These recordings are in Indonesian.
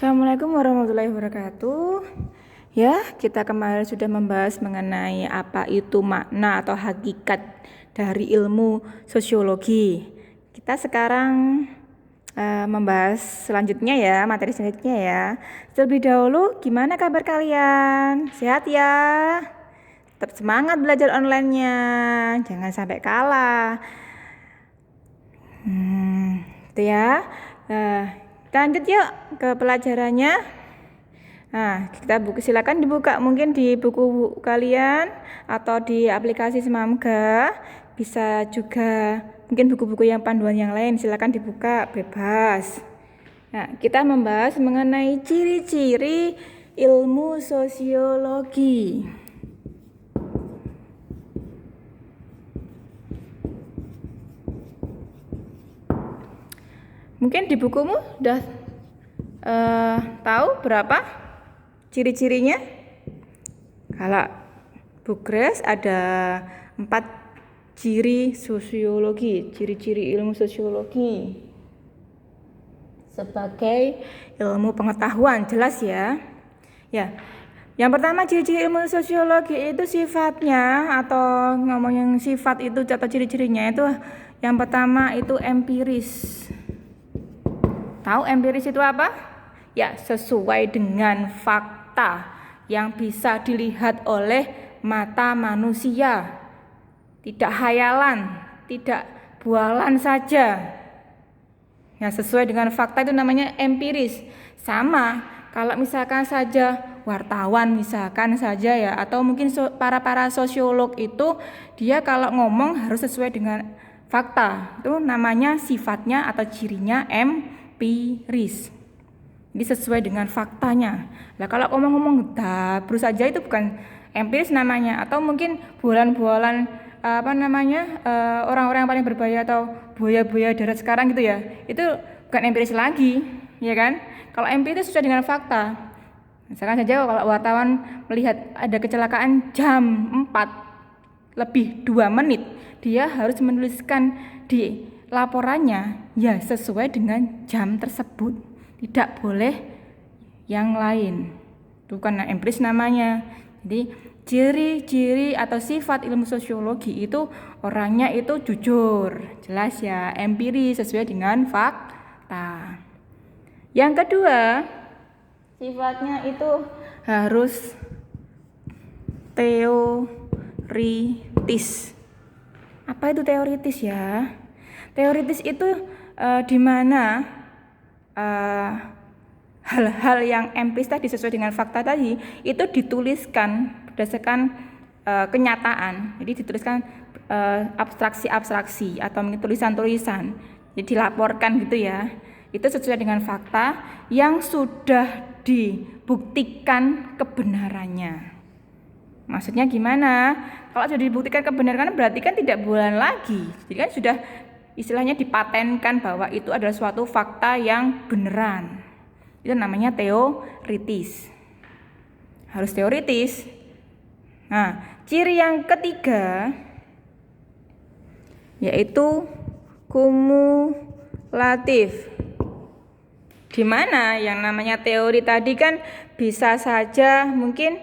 Assalamualaikum warahmatullahi wabarakatuh. Ya, kita kemarin sudah membahas mengenai apa itu makna atau hakikat dari ilmu sosiologi. Kita sekarang membahas selanjutnya ya, materi selanjutnya ya. Terlebih dahulu, gimana kabar kalian? Sehat ya? Tetap semangat belajar online-nya. Jangan sampai kalah. Itu ya. Kita lanjut yuk ke pelajarannya. Nah, silakan dibuka mungkin di buku kalian atau di aplikasi Semamga. Bisa juga mungkin buku-buku yang panduan yang lain, silakan dibuka bebas. Nah, kita membahas mengenai ciri-ciri ilmu sosiologi. Mungkin di bukumu udah tahu berapa ciri-cirinya? Kalau Bukres ada 4 ciri sosiologi, ciri-ciri ilmu sosiologi sebagai ilmu pengetahuan, jelas ya. Ya, yang pertama ciri-ciri ilmu sosiologi itu sifatnya, atau ngomongin sifat itu atau ciri-cirinya itu yang pertama itu empiris. Tahu empiris itu apa? Ya, sesuai dengan fakta yang bisa dilihat oleh mata manusia. Tidak hayalan, tidak bualan saja. Ya, sesuai dengan fakta itu namanya empiris. Sama kalau misalkan saja wartawan misalkan saja ya, atau mungkin para sosiolog itu dia kalau ngomong harus sesuai dengan fakta. Itu namanya sifatnya atau cirinya empiris. Jadi sesuai dengan faktanya. Nah, kalau ngomong-ngomong dabrus saja itu bukan empiris namanya, atau mungkin bualan-bualan orang-orang yang paling berbahaya atau buaya-buaya darat sekarang gitu ya. Itu bukan empiris lagi, ya kan? Kalau empiris sesuai dengan fakta. Misalkan saja kalau wartawan melihat ada kecelakaan jam 4 lebih 2 menit, dia harus menuliskan di laporannya ya sesuai dengan jam tersebut, tidak boleh yang lain. Itu kan empiris namanya. Jadi ciri-ciri atau sifat ilmu sosiologi itu orangnya itu jujur, jelas ya, empiris sesuai dengan fakta. Yang kedua, sifatnya itu harus teoritis. Apa itu teoritis ya? Teoritis itu di mana hal-hal yang empiris tadi sesuai dengan fakta tadi itu dituliskan berdasarkan kenyataan. Jadi dituliskan abstraksi-abstraksi atau tulisan-tulisan. Jadi dilaporkan gitu ya. Itu sesuai dengan fakta yang sudah dibuktikan kebenarannya. Maksudnya gimana? Kalau sudah dibuktikan kebenaran berarti kan tidak bualan lagi. Jadi kan sudah istilahnya dipatenkan bahwa itu adalah suatu fakta yang beneran. Itu namanya teoritis. Harus teoritis. Nah, ciri yang ketiga yaitu kumulatif. Di mana yang namanya teori tadi kan bisa saja mungkin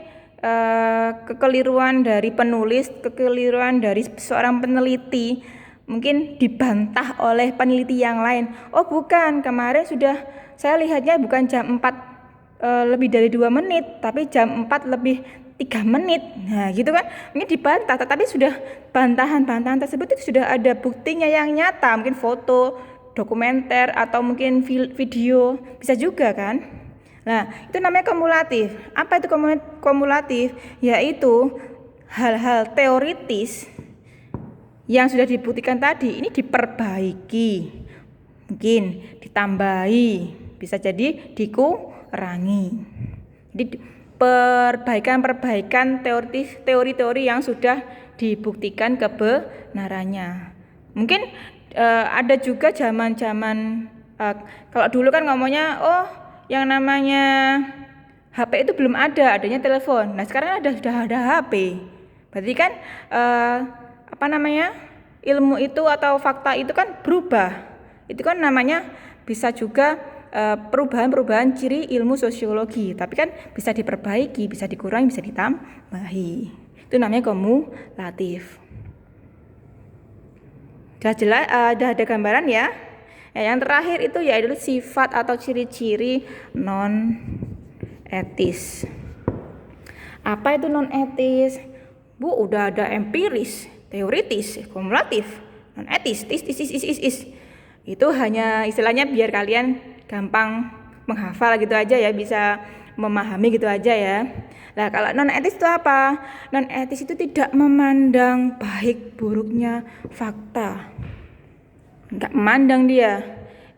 kekeliruan dari penulis, kekeliruan dari seorang peneliti mungkin dibantah oleh peneliti yang lain. Oh bukan, kemarin sudah saya lihatnya bukan jam 4 lebih dari 2 menit, tapi jam 4 lebih 3 menit. Nah gitu kan, ini dibantah, tetapi sudah bantahan-bantahan tersebut itu sudah ada buktinya yang nyata, mungkin foto, dokumenter, atau mungkin video, bisa juga kan. Nah itu namanya kumulatif. Apa itu kumulatif? Yaitu hal-hal teoritis yang sudah dibuktikan tadi ini diperbaiki, mungkin ditambahi, bisa jadi dikurangi. Jadi perbaikan teori-teori yang sudah dibuktikan kebenarannya. Mungkin ada juga zaman-zaman kalau dulu kan ngomongnya yang namanya HP itu belum ada, adanya telepon. Nah sekarang sudah ada HP. Berarti kan ilmu itu atau fakta itu kan berubah. Itu kan namanya bisa juga perubahan-perubahan ciri ilmu sosiologi, tapi kan bisa diperbaiki, bisa dikurangi, bisa ditambahi. Itu namanya kumulatif. Sudah jelas, sudah ada gambaran ya. Yang terakhir itu yaitu sifat atau ciri-ciri non etis. Apa itu non etis? Bu, udah ada empiris, teoritis, kumulatif, non etis, is. Itu hanya istilahnya biar kalian gampang menghafal gitu aja ya, bisa memahami gitu aja ya. Nah, kalau non etis itu apa? Non etis itu tidak memandang baik buruknya fakta. Enggak memandang dia.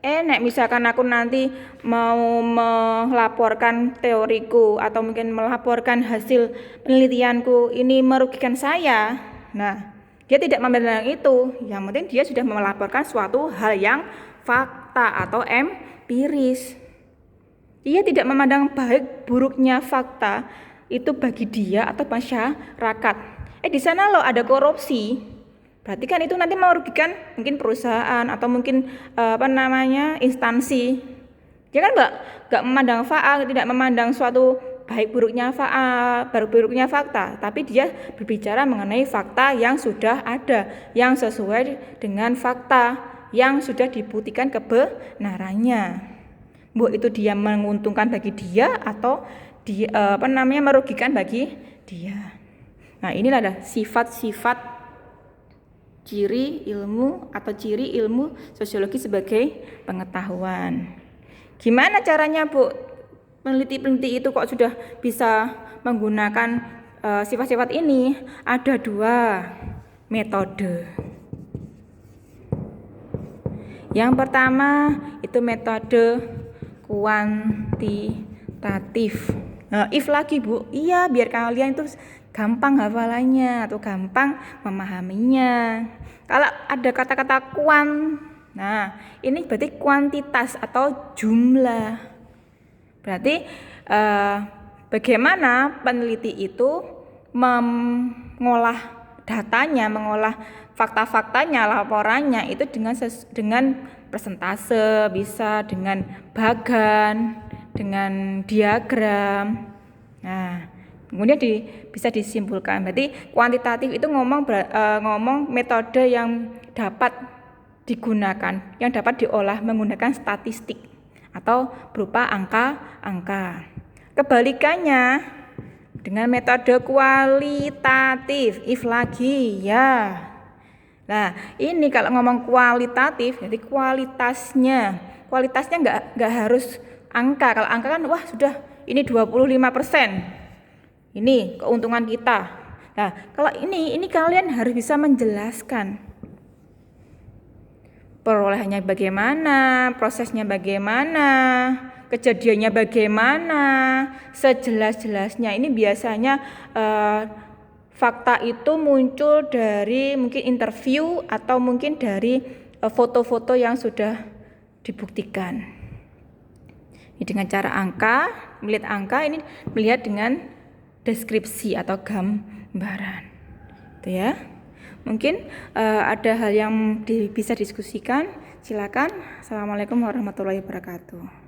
Nek misalkan aku nanti mau melaporkan teoriku atau mungkin melaporkan hasil penelitianku ini merugikan saya. Nah, dia tidak memandang itu. Yang penting dia sudah melaporkan suatu hal yang fakta atau empiris. Dia tidak memandang baik buruknya fakta itu bagi dia atau masyarakat. Di sana loh ada korupsi. Berarti kan itu nanti merugikan mungkin perusahaan atau mungkin instansi. Dia kan nggak memandang fakta, tidak memandang suatu baik buruknya fakta, tapi dia berbicara mengenai fakta yang sudah ada, yang sesuai dengan fakta yang sudah dibuktikan kebenarannya. Bu, itu dia menguntungkan bagi dia atau dia merugikan bagi dia. Nah, inilah ada sifat-sifat ciri ilmu atau ciri ilmu sosiologi sebagai pengetahuan. Gimana caranya, Bu? Peneliti-peneliti itu kok sudah bisa menggunakan sifat-sifat ini? Ada 2 metode. Yang pertama itu metode kuantitatif. If lagi, Bu. Iya, biar kalian itu gampang hafalannya atau gampang memahaminya. Kalau ada kata-kata nah ini berarti kuantitas atau jumlah. Berarti bagaimana peneliti itu mengolah datanya, mengolah fakta-faktanya, laporannya itu dengan persentase, bisa dengan bagan, dengan diagram. Nah, kemudian bisa disimpulkan. Berarti kuantitatif itu ngomong metode yang dapat digunakan, yang dapat diolah menggunakan statistik atau berupa angka-angka. Kebalikannya dengan metode kualitatif, if lagi ya. Nah, ini kalau ngomong kualitatif, jadi kualitasnya nggak harus angka. Kalau angka kan wah sudah ini 25%. Ini keuntungan kita. Nah, kalau ini kalian harus bisa menjelaskan perolehannya bagaimana, prosesnya bagaimana, kejadiannya bagaimana, sejelas-jelasnya. Ini biasanya fakta itu muncul dari mungkin interview atau mungkin dari foto-foto yang sudah dibuktikan. Ini dengan cara melihat angka ini melihat dengan deskripsi atau gambaran, itu ya. Mungkin ada hal yang bisa diskusikan. Silakan. Assalamualaikum warahmatullahi wabarakatuh.